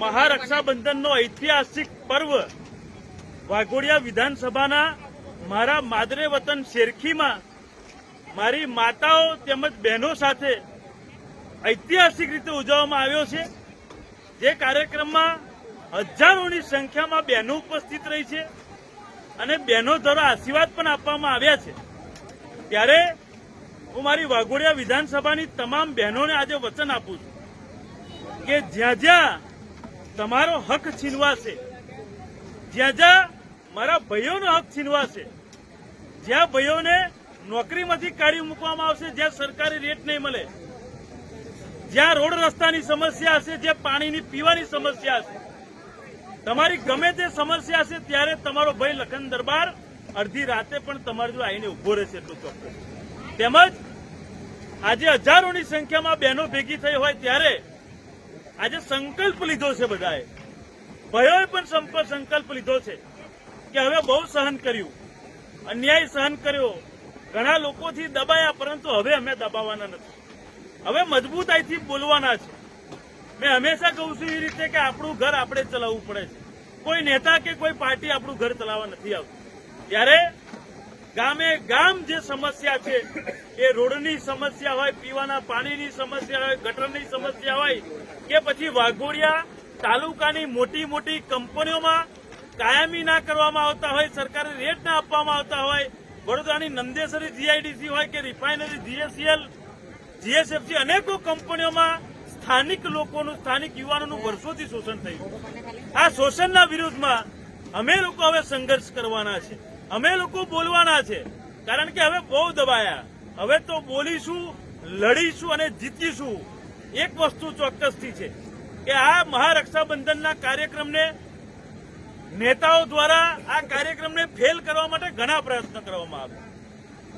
મહારક્ષાબંધનનો ઐતિહાસિક પર્વ વાઘોડિયા વિધાનસભાના મારા માદરે વતન શેરખીમાં મારી માતાઓ તેમજ બહેનો સાથે ઐતિહાસિક રીતે ઉજવવામાં આવ્યો છે। જે કાર્યક્રમમાં હજારોની સંખ્યામાં બહેનો ઉપસ્થિત રહી છે અને બહેનો દ્વારા આશીર્વાદ પણ આપવામાં આવ્યા છે। ત્યારે હું મારી વાઘોડિયા વિધાનસભાની તમામ બહેનોને આજે વચન આપું છું કે જ્યાં જ્યાં તમારો હક છીનવાશે, જ્યાં જ્યાં મારા ભાઈઓનો હક છીનવાશે, જ્યાં ભાઈઓને નોકરીમાંથી કાઢી મૂકવામાં આવશે, જ્યાં સરકારી રેટ નહીં મળે, જ્યાં રોડ રસ્તાની સમસ્યા હશે, જ્યાં પાણીની પીવાની સમસ્યા હશે, તમારી ગમે તે સમસ્યા હશે, ત્યારે તમારો ભાઈ લખન દરબાર અડધી રાતે પણ તમારી જો આવીને ઉભો રહેશે એટલું ચોક્કસ। તેમજ આજે હજારોની સંખ્યામાં બહેનો ભેગી થઈ હોય ત્યારે આજે સંકલ્પ લીધો છે, બધાએ ભાઈઓએ પણ સંકલ્પ લીધો છે કે હવે બહુ સહન કર્યું, અન્યાય સહન કર્યો, ઘણા લોકોથી દબાયા, પરંતુ હવે અમે દબાવવાના નથી, હવે મજબૂતાઈથી બોલવાના છે। મેં હંમેશા કહું છું એ રીતે કે આપણું ઘર આપણે ચલાવવું પડે છે, કોઈ નેતા કે કોઈ પાર્ટી આપણું ઘર ચલાવવા નથી આવતું। ત્યારે ગામે ગામ જે સમસ્યા છે એ રોડની સમસ્યા હોય, પીવાના પાણીની સમસ્યા હોય, ગટરની સમસ્યા હોય કે પછી વાઘોડિયા તાલુકાની મોટી મોટી કંપનીઓમાં કાયમી ના કરવામાં આવતા હોય, સરકારી રેટ ના આપવામાં આવતા હોય, વડોદરાની નંદેસરી જીઆઈડીસી હોય કે રિફાઇનરી જીએસસીએલ, જીએસએફસી, અનેકો કંપનીઓમાં સ્થાનિક લોકોનું, સ્થાનિક યુવાનોનું વર્ષોથી શોષણ થયું। આ શોષણના વિરુદ્ધમાં અમે લોકો હવે સંઘર્ષ કરવાના છે, અમે લોકો બોલવાના છે, કારણ કે હવે બહુ દબાયા, હવે તો બોલીશું, લડીશું અને જીતીશું। એક વસ્તુ ચોક્કસથી છે કે આ મહારક્ષાબંધનના કાર્યક્રમને નેતાઓ દ્વારા આ કાર્યક્રમને ફેલ કરવા માટે ઘણા પ્રયત્ન કરવામાં આવ્યા।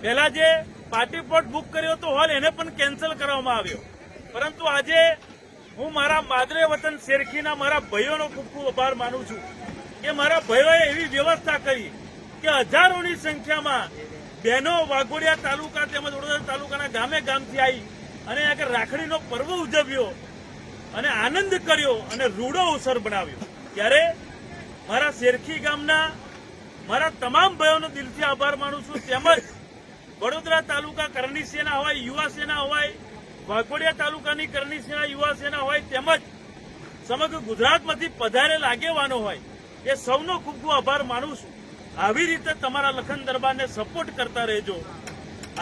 પહેલા જે પાર્ટી પ્લોટ બુક કર્યો હતો હોલ, એને પણ કેન્સલ કરવામાં આવ્યો, પરંતુ આજે હું મારા માદરે વતન શેરખીના મારા ભાઈઓનો ખૂબ ખૂબ આભાર માનું છું કે મારા ભાઈઓએ એવી વ્યવસ્થા કરી કે હજારોની સંખ્યામાં બહેનો વાઘોડિયા તાલુકા તેમજ વડોદરા તાલુકાના ગામે ગામથી આવી અને આગળ રાખડીનો પર્વ ઉજવ્યો અને આનંદ કર્યો અને રૂડો અવસર બનાવ્યો। ત્યારે મારા શેરખી ગામના મારા તમામ ભાઈઓનો દિલથી આભાર માનું છું। તેમજ વડોદરા તાલુકા કરણી સેના હોય, યુવા સેના હોય, વાઘોડિયા તાલુકાની કરણી સેના, યુવા સેના હોય, તેમજ સમગ્ર ગુજરાતમાંથી પધારેલ આગેવાનો હોય, એ સૌનો ખૂબ ખૂબ આભાર માનું છું। આવી રીતે તમારા લખન દરબારને સપોર્ટ કરતા રહેજો,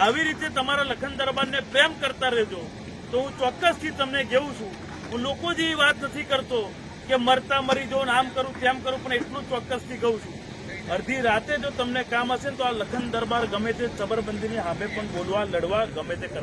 આવી રીતે તમારા લખન દરબારને પ્રેમ કરતા રહેજો, તો હું ચોક્કસથી તમને કહેવું છું, હું લોકો જેવી વાત નથી કરતો કે મરતા મરી જાઉં, આમ કરું તેમ કરું, પણ એટલું ચોક્કસથી કહું છું, અડધી રાતે જો તમને કામ હશે તો આ લખન દરબાર ગમે તે ચબરબંધીની સામે પણ બોલવા, લડવા, ગમે તે કરવા